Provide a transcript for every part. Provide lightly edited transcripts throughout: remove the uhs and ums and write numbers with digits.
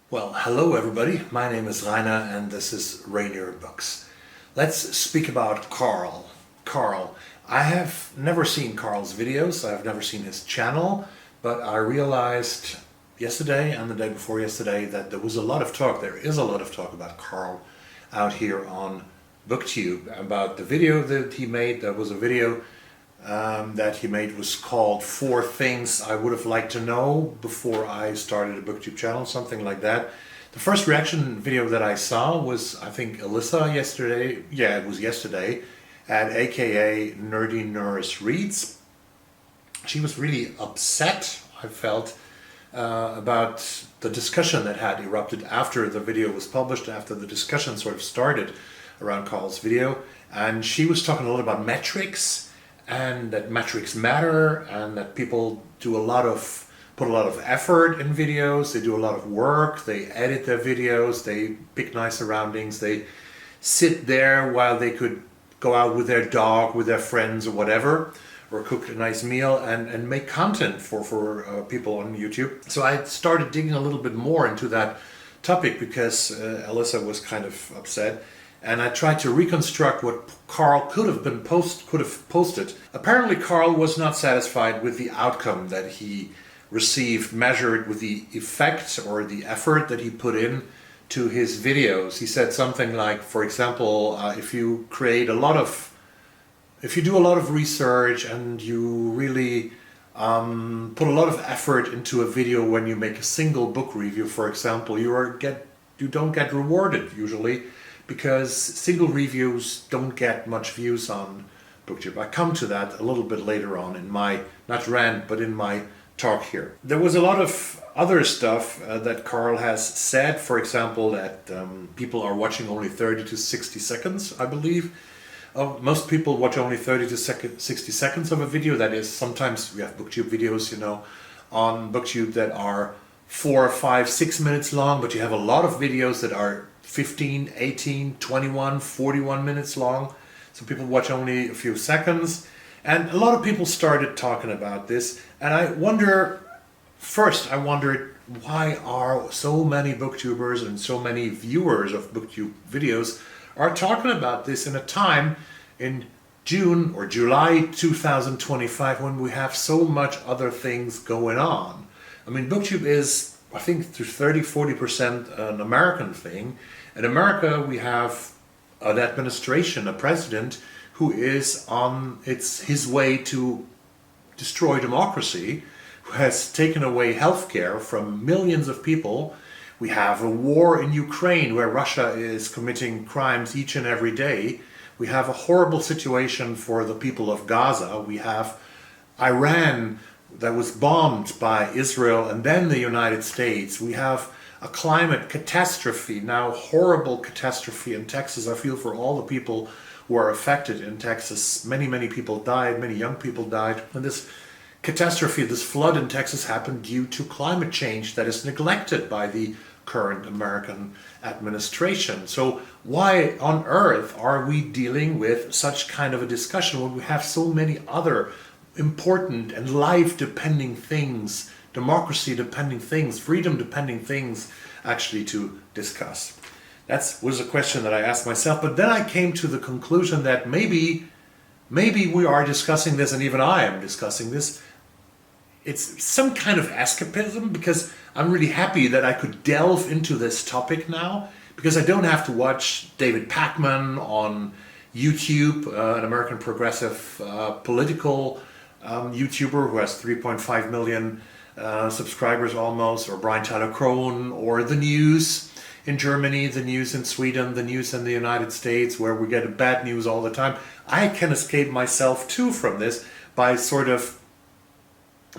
Well, hello everybody. My name is Rainer and this is Rainier Books. Let's speak about Carl. I have never seen Carl's videos, I've never seen his channel, but I realized yesterday and the day before yesterday that there is a lot of talk about Carl out here on Booktube, about the video that he made. There was a video that he made was called 4 Things I Would Have Liked to Know Before I Started a Booktube channel, something like that. The first reaction video that I saw was, I think, Alyssa yesterday. Yeah, it was yesterday, at AKA Nerdy Nurse Reads. She was really upset, I felt, about the discussion that had erupted after the video was published, after the discussion sort of started around Carl's video. And she was talking a lot about metrics, and that metrics matter, and that people put a lot of effort in videos. They do a lot of work, they edit their videos, they pick nice surroundings, they sit there while they could go out with their dog, with their friends or whatever, or cook a nice meal and make content for people on YouTube. So I started digging a little bit more into that topic because Alyssa was kind of upset. And I tried to reconstruct what Carl could have posted. Apparently Carl was not satisfied with the outcome that he received, measured with the effect or the effort that he put in to his videos. He said something like, for example, if you do a lot of research and you really put a lot of effort into a video, when you make a single book review, for example, you don't get rewarded usually, because single reviews don't get much views on Booktube. I come to that a little bit later on in my, not rant, but in my talk here. There was a lot of other stuff that Carl has said, for example, that people are watching only 30 to 60 seconds, I believe. Most people watch only 30 to 60 seconds of a video. That is, sometimes we have Booktube videos, on Booktube that are 4, 5, 6 minutes long, but you have a lot of videos that are 15, 18, 21, 41 minutes long. So people watch only a few seconds. And a lot of people started talking about this. And I wondered why are so many booktubers and so many viewers of Booktube videos are talking about this in a time in June or July 2025 when we have so much other things going on. I mean, Booktube is, I think, to 30-40% an American thing. In America, we have an administration, a president, who is on his way to destroy democracy, who has taken away healthcare from millions of people. We have a war in Ukraine where Russia is committing crimes each and every day. We have a horrible situation for the people of Gaza. We have Iran that was bombed by Israel and then the United States. We have a climate catastrophe, now horrible catastrophe in Texas. I feel for all the people who are affected in Texas. Many people died, many young people died. And this catastrophe, this flood in Texas happened due to climate change that is neglected by the current American administration. So why on earth are we dealing with such kind of a discussion when we have so many other important and life-depending things, democracy-depending things, freedom-depending things actually to discuss? That was a question that I asked myself, but then I came to the conclusion that maybe we are discussing this, and even I am discussing this. It's some kind of escapism, because I'm really happy that I could delve into this topic now, because I don't have to watch David Pakman on YouTube, an American progressive political YouTuber who has 3.5 million subscribers almost, or Brian Tyler Cohen, or the news in Germany, the news in Sweden, the news in the United States, where we get bad news all the time. I can escape myself too from this by sort of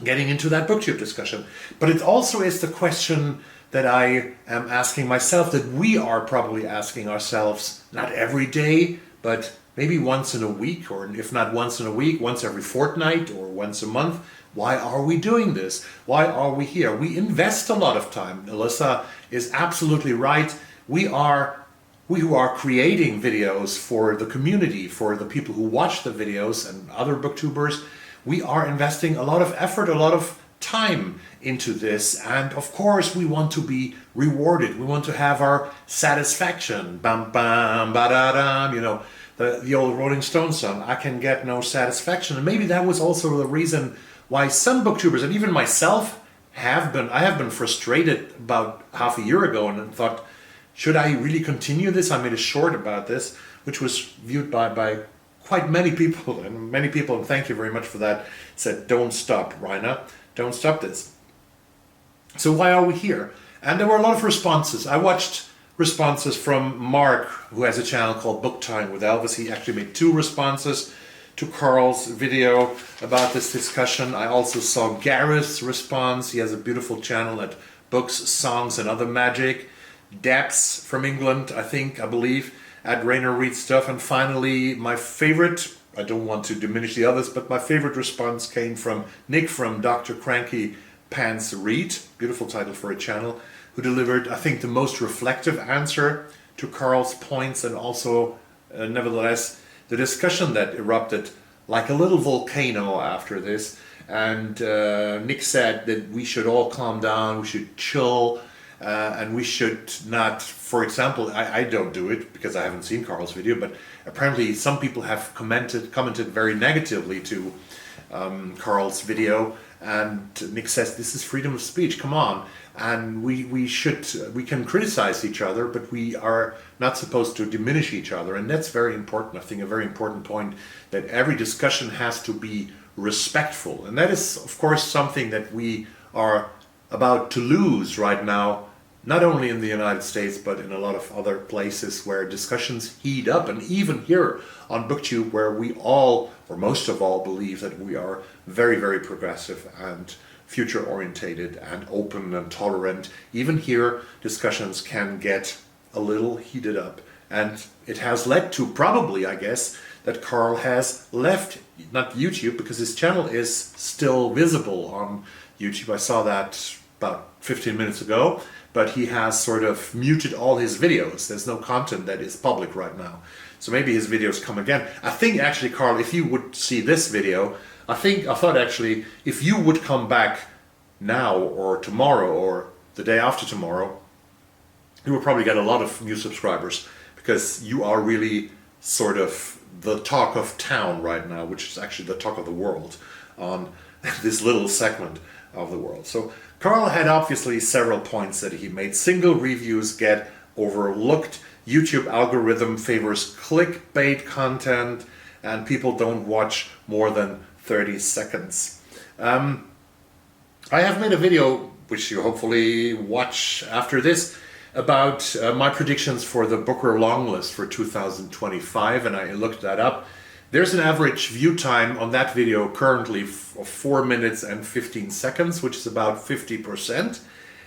getting into that Booktube discussion. But it also is the question that I am asking myself, that we are probably asking ourselves, not every day, but maybe once in a week, or if not once in a week, once every fortnight or once a month. Why are we doing this? Why are we here? We invest a lot of time. Alyssa is absolutely right. We who are creating videos for the community, for the people who watch the videos and other booktubers, we are investing a lot of effort, a lot of time into this, and of course we want to be rewarded. We want to have our satisfaction. Bam bam ba da dam, you know, the old Rolling Stones song, I can get no satisfaction. And maybe that was also the reason why some booktubers, and even myself, I have been frustrated about half a year ago and thought, should I really continue this? I made a short about this, which was viewed by quite many people, and thank you very much for that, said, don't stop, Rainer, don't stop this. So why are we here? And there were a lot of responses. I watched responses from Mark, who has a channel called Book Time with Elvis. He actually made 2 responses to Carl's video about this discussion. I also saw Gareth's response. He has a beautiful channel at Books, Songs and Other Magic. Debs from England, I believe, at Rainer Reads Stuff. And finally, my favorite, I don't want to diminish the others, but my favorite response came from Nick from Dr. Cranky Pants Read, beautiful title for a channel, who delivered, I think, the most reflective answer to Carl's points, and also, nevertheless, the discussion that erupted like a little volcano after this. And Nick said that we should all calm down, we should chill, and we should not, for example, I don't do it because I haven't seen Carl's video, but apparently some people have commented very negatively to Carl's video, and Nick says this is freedom of speech, come on, and we can criticize each other, but we are not supposed to diminish each other. And that's very important. I think a very important point, that every discussion has to be respectful, and that is of course something that we are about to lose right now, not only in the United States but in a lot of other places where discussions heat up, and even here on Booktube, where we all, or most of all, believe that we are very, very progressive and future orientated and open and tolerant. Even here discussions can get a little heated up, and it has led to, probably I guess, that Carl has left, not YouTube, because his channel is still visible on YouTube. I saw that about 15 minutes ago, but he has sort of muted all his videos. There's no content that is public right now. So maybe his videos come again. I think actually, Carl, if you would see this video, I thought actually, if you would come back now or tomorrow or the day after tomorrow, you will probably get a lot of new subscribers, because you are really sort of the talk of town right now, which is actually the talk of the world on this little segment of the world. So Carl had obviously several points that he made. Single reviews get overlooked. YouTube algorithm favors clickbait content, and people don't watch more than 30 seconds. I have made a video, which you hopefully watch after this, about my predictions for the Booker long list for 2025, and I looked that up. There's an average view time on that video currently of 4 minutes and 15 seconds, which is about 50%.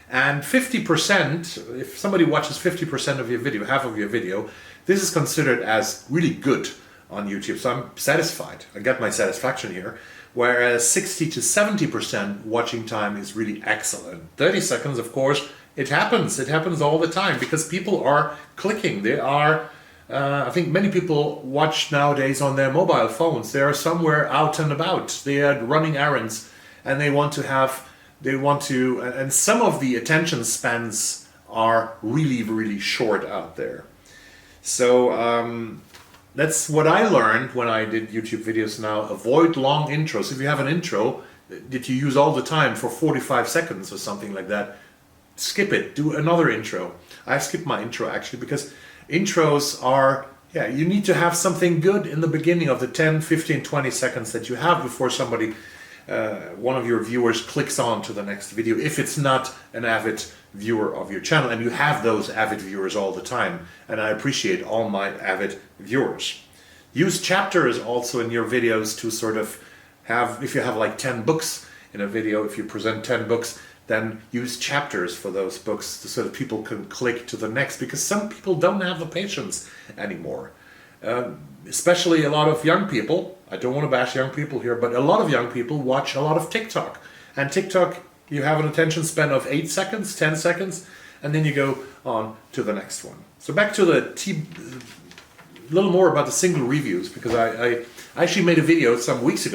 And 50%, if somebody watches 50% of your video, half of your video, this is considered as really good on YouTube. So I'm satisfied. I got my satisfaction here. Whereas 60 to 70% watching time is really excellent. 30 seconds, of course, it happens. It happens all the time because people are clicking. They are, I think many people watch nowadays on their mobile phones. They are somewhere out and about. They are running errands, and they want to, and some of the attention spans are really, really short out there. So that's what I learned when I did YouTube videos now. Avoid long intros. If you have an intro that you use all the time for 45 seconds or something like that, skip it. Do another intro. I skipped my intro actually because intros are, you need to have something good in the beginning of the 10, 15, 20 seconds that you have before somebody, one of your viewers, clicks on to the next video, if it's not an avid viewer of your channel, and you have those avid viewers all the time, and I appreciate all my avid viewers. Use chapters also in your videos to sort of have, if you have like 10 books in a video, if you present 10 books, then use chapters for those books so that people can click to the next, because some people don't have the patience anymore. Especially a lot of young people. I don't want to bash young people here, but a lot of young people watch a lot of TikTok. And TikTok, you have an attention span of 8 seconds, 10 seconds, and then you go on to the next one. So back to a little more about the single reviews, because I actually made a video some months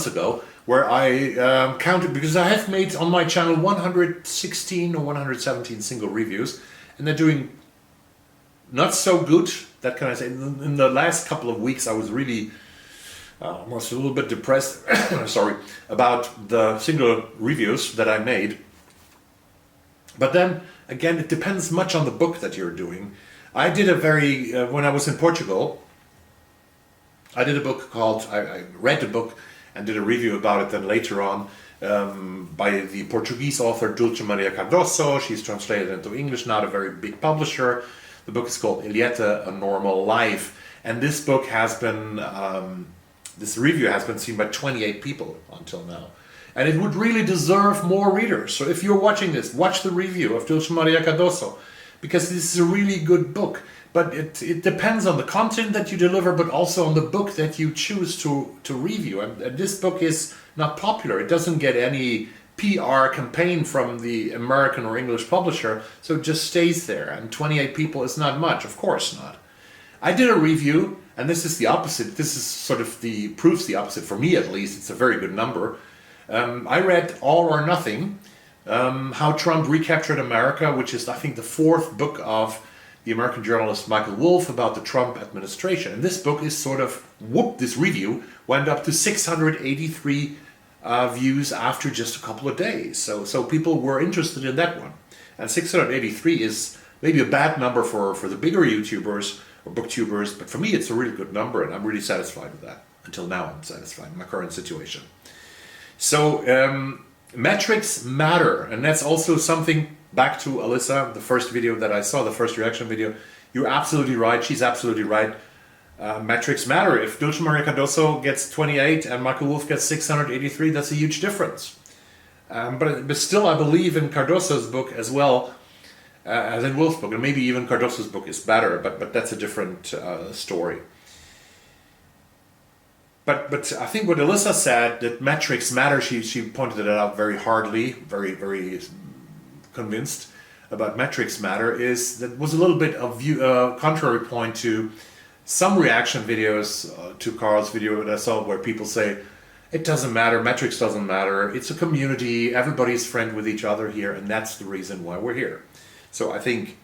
ago, where I counted, because I have made on my channel 116 or 117 single reviews, and they're doing not so good. That can I say? In the last couple of weeks, I was really almost a little bit depressed. Sorry, about the single reviews that I made. But then again, it depends much on the book that you're doing. I did a very when I was in Portugal, I did a book called. I read the book and did a review about it. Then later on, by the Portuguese author Dulce Maria Cardoso. She's translated into English, not a very big publisher. The book is called Eliette, A Normal Life. And this book has been, this review has been seen by 28 people until now. And it would really deserve more readers. So if you're watching this, watch the review of Dulce Maria Cardoso, because this is a really good book. But it depends on the content that you deliver, but also on the book that you choose to review. And this book is not popular. It doesn't get any PR campaign from the American or English publisher, so it just stays there. And 28 people is not much, of course not. I did a review, and this is the opposite. This is sort of proves the opposite, for me at least. It's a very good number. I read All or Nothing, How Trump Recaptured America, which is, I think, the 4th book of the American journalist Michael Wolff about the Trump administration. And this book is sort of, this review went up to 683 views after just a couple of days. So people were interested in that one. And 683 is maybe a bad number for the bigger YouTubers or booktubers, but for me it's a really good number, and I'm really satisfied with that. Until now I'm satisfied in my current situation. So metrics matter, and that's also something, back to Alyssa, the first video that I saw, the first reaction video. You're absolutely right, she's absolutely right. Metrics matter. If Dulce Maria Cardoso gets 28 and Michael Wolff gets 683, that's a huge difference. But still, I believe in Cardoso's book as well as in Wolff's book, and maybe even Cardoso's book is better, but that's a different story. But I think what Alyssa said, that metrics matter, she pointed it out very hardly, very convinced about metrics matter, is that was a little bit of contrary point to some reaction videos to Carl's video that I saw, where people say, it doesn't matter, metrics doesn't matter, it's a community, everybody's friend with each other here, and that's the reason why we're here. So I think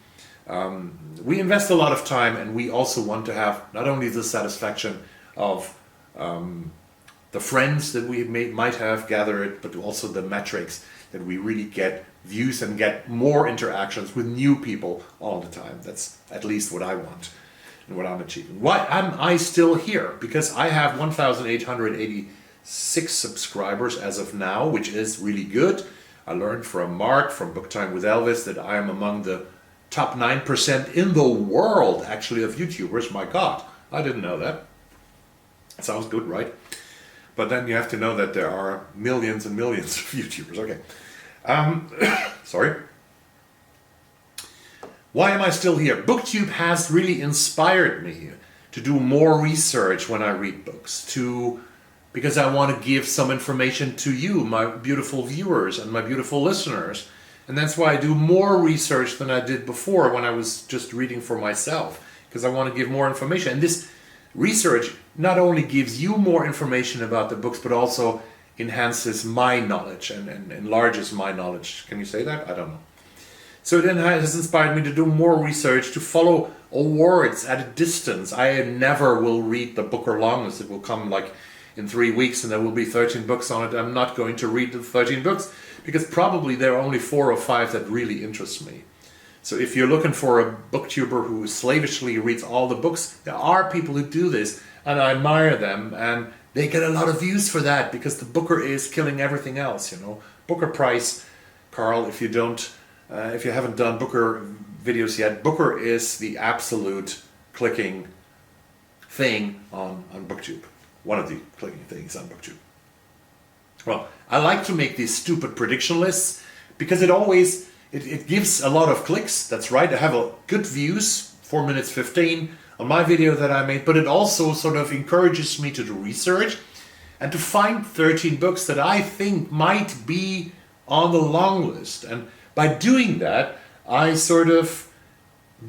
we invest a lot of time, and we also want to have not only the satisfaction of the friends that we might have gathered, but also the metrics that we really get views and get more interactions with new people all the time. That's at least what I want and what I'm achieving. Why am I still here? Because I have 1,886 subscribers as of now, which is really good. I learned from Mark from Book Time with Elvis that I am among the top 9% in the world, actually, of YouTubers. My God, I didn't know that. Sounds good, right? But then you have to know that there are millions and millions of YouTubers. Okay. Sorry. Why am I still here? Booktube has really inspired me to do more research when I read books, because I want to give some information to you, my beautiful viewers and my beautiful listeners. And that's why I do more research than I did before when I was just reading for myself, because I want to give more information. And this research not only gives you more information about the books, but also enhances my knowledge and enlarges my knowledge. Can you say that? I don't know. So it then has inspired me to do more research, to follow awards at a distance. I never will read the Booker long list. It will come like in 3 weeks and there will be 13 books on it. I'm not going to read the 13 books because probably there are only 4 or 5 that really interest me. So if you're looking for a booktuber who slavishly reads all the books, there are people who do this, and I admire them, and they get a lot of views for that because the Booker is killing everything else, you know. Booker Price, Carl, if you haven't done Booker videos yet, Booker is the absolute clicking thing on Booktube. One of the clicking things on Booktube. Well, I like to make these stupid prediction lists because it gives a lot of clicks. That's right, I have good views, 4 minutes 15 on my video that I made, but it also sort of encourages me to do research and to find 13 books that I think might be on the long list. And by doing that, I sort of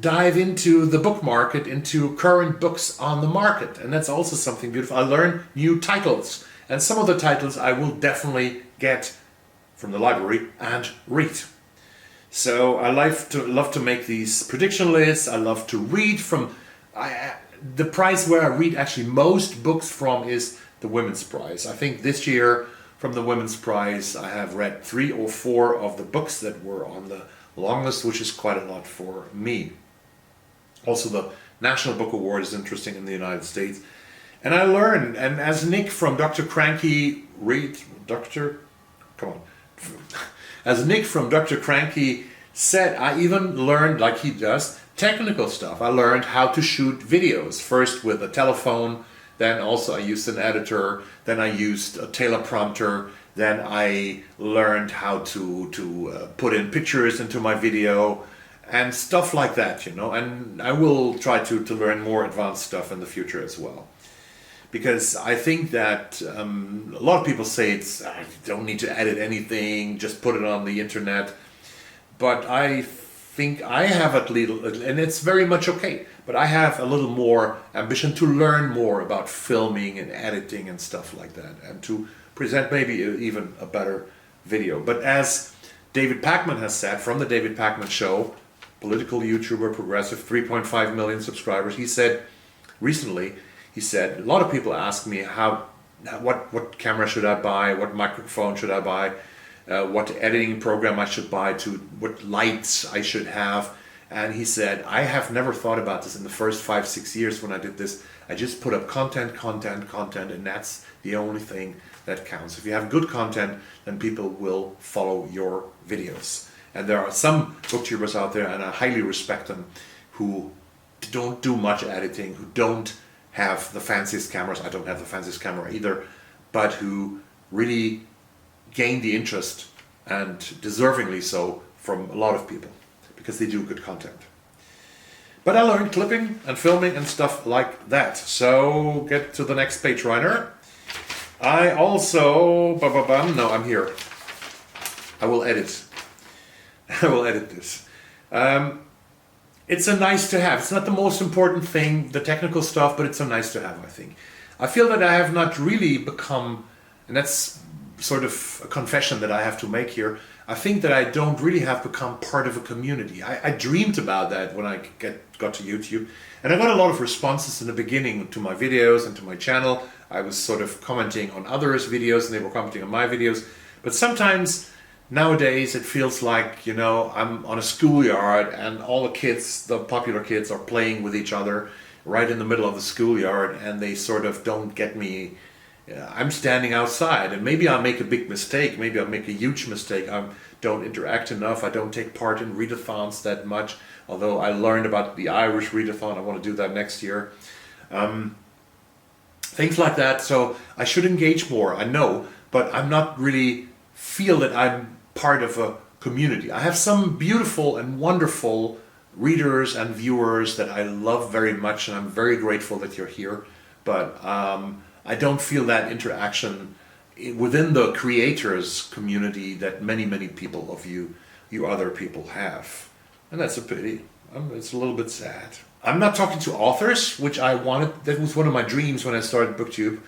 dive into the book market, into current books on the market. And that's also something beautiful. I learn new titles and some of the titles I will definitely get from the library and read. So I love to make these prediction lists. I love to read from... the prize where I read actually most books from is the Women's Prize. I think this year from the Women's Prize I have read 3 or 4 of the books that were on the long list, which is quite a lot for me. Also the National Book Award is interesting in the United States. And I learned, and as Nick from Dr. Cranky as Nick from Dr. Cranky said, I even learned, like he does, technical stuff. I learned how to shoot videos, first with a telephone, then also I used an editor, then I used a teleprompter, then I learned how to put in pictures into my video and stuff like that, you know. And I will try to learn more advanced stuff in the future as well. Because I think that a lot of people say you don't need to edit anything, just put it on the internet. But I think I have at least, and it's very much okay, but I have a little more ambition to learn more about filming and editing and stuff like that, and to present maybe even a better video. But as David Pakman has said, from the David Pakman Show, political YouTuber, progressive, 3.5 million subscribers, he said recently, a lot of people ask me what camera should I buy, what microphone should I buy, what editing program I should buy, what lights I should have. And he said, I have never thought about this in the first 5-6 years when I did this. I just put up content, and that's the only thing that counts. If you have good content, then people will follow your videos. And there are some booktubers out there, and I highly respect them, who don't do much editing, who don't have the fanciest cameras. I don't have the fanciest camera either, but who really gain the interest, and deservingly so, from a lot of people, because they do good content. But I learned clipping and filming and stuff like that. So get to the next page, Rainer. I also, no, I'm here. I will edit. I will edit this. It's a nice to have. It's not the most important thing, the technical stuff, but it's a nice to have, I think. I feel that I have not really become, and that's sort of a confession that I have to make here, I think that I don't really have become part of a community. I dreamed about that when I got to YouTube, and I got a lot of responses in the beginning to my videos and to my channel. I was sort of commenting on others' videos and they were commenting on my videos, but sometimes nowadays it feels like, you know, I'm on a schoolyard and all the kids, the popular kids, are playing with each other right in the middle of the schoolyard, and they sort of don't get me. I'm standing outside, and maybe I'll make a big mistake, maybe I'll make a huge mistake. I don't interact enough, I don't take part in readathons that much, although I learned about the Irish readathon, I want to do that next year. Things like that, so I should engage more, I know, but I'm not really feel that I'm part of a community. I have some beautiful and wonderful readers and viewers that I love very much, and I'm very grateful that you're here, but I don't feel that interaction within the creators community that many people of you other people have, and that's a pity. It's a little bit sad. I'm not talking to authors, which I wanted. That was one of my dreams when I started Booktube,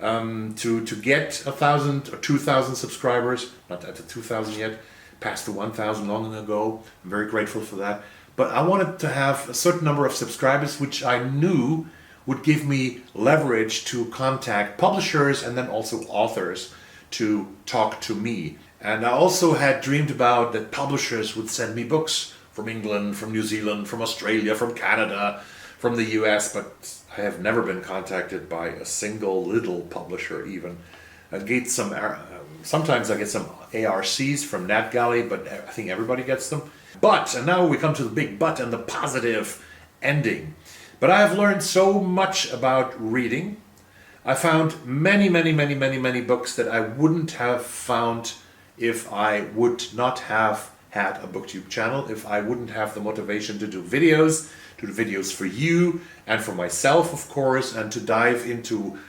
to get 1,000 or 2,000 subscribers. Not at the 2,000 yet, past the 1,000 long ago. I'm very grateful for that. But I wanted to have a certain number of subscribers, which I knew would give me leverage to contact publishers and then also authors to talk to me. And I also had dreamed about that publishers would send me books from England, from New Zealand, from Australia, from Canada, from the US, but I have never been contacted by a single little publisher even. I get some, sometimes I get some ARCs from NetGalley, but I think everybody gets them. But, and now we come to the big but and the positive ending. But I have learned so much about reading. I found many books that I wouldn't have found if I would not have had a Booktube channel, if I wouldn't have the motivation to do videos for you and for myself, of course, and to dive into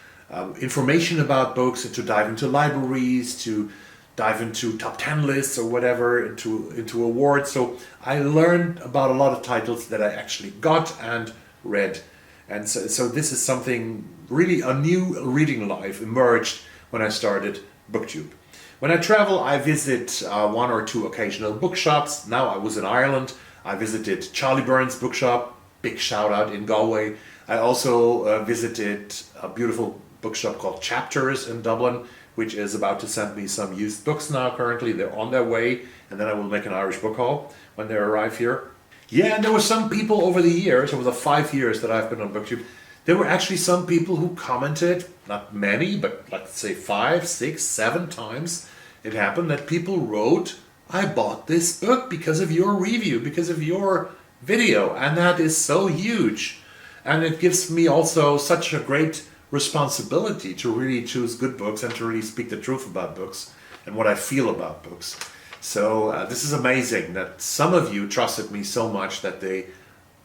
information about books, and to dive into libraries, to dive into top 10 lists or whatever, into awards. So I learned about a lot of titles that I actually got and read. And so this is something, really a new reading life emerged when I started Booktube. When I travel, I visit one or two occasional bookshops. Now I was in Ireland. I visited Charlie Byrne's bookshop, big shout out in Galway. I also visited a beautiful bookshop called Chapters in Dublin, which is about to send me some used books now currently. They're on their way, and then I will make an Irish book haul when they arrive here. Yeah, and there were some people over the years, over the 5 years that I've been on Booktube, there were actually some people who commented, not many, but let's say 5, 6, 7 times it happened that people wrote, I bought this book because of your review, because of your video, and that is so huge. And it gives me also such a great responsibility to really choose good books and to really speak the truth about books and what I feel about books. So this is amazing that some of you trusted me so much that they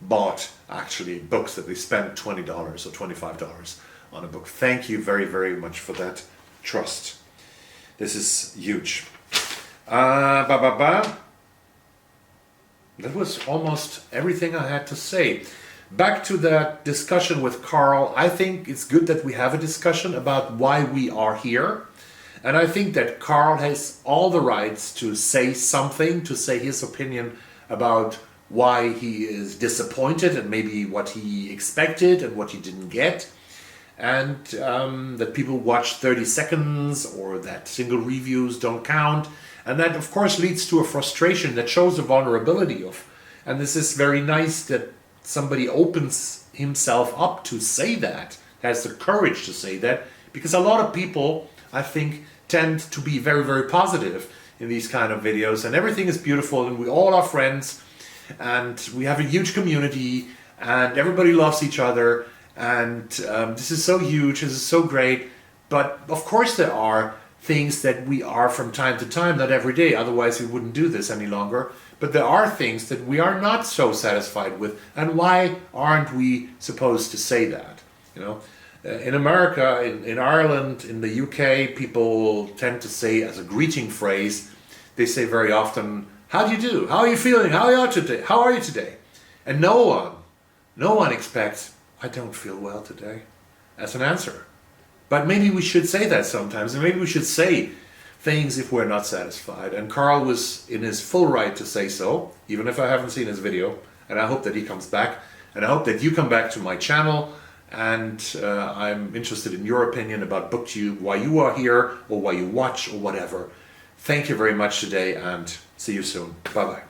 bought actually books, that they spent $20 or $25 on a book. Thank you very, very much for that trust. This is huge. That was almost everything I had to say. Back to that discussion with Carl, I think it's good that we have a discussion about why we are here. And I think that Carl has all the rights to say something, to say his opinion about why he is disappointed and maybe what he expected and what he didn't get. And that people watch 30 seconds or that single reviews don't count. And that of course leads to a frustration that shows a vulnerability of. And this is very nice that somebody opens himself up to say that, has the courage to say that, because a lot of people, I think, tend to be very, very positive in these kind of videos, and everything is beautiful, and we all are friends, and we have a huge community, and everybody loves each other, and this is so huge, this is so great. But of course there are things that we are from time to time, not every day, otherwise we wouldn't do this any longer. But there are things that we are not so satisfied with, and why aren't we supposed to say that? You know, in America, in Ireland, in the UK, people tend to say as a greeting phrase, they say very often, "How do you do? How are you feeling? How are you today? How are you today?" And no one expects, "I don't feel well today," as an answer. But maybe we should say that sometimes, and maybe we should say things if we're not satisfied. And Carl was in his full right to say so, even if I haven't seen his video. And I hope that he comes back, and I hope that you come back to my channel. And I'm interested in your opinion about Booktube, why you are here, or why you watch, or whatever. Thank you very much today, and see you soon. Bye-bye.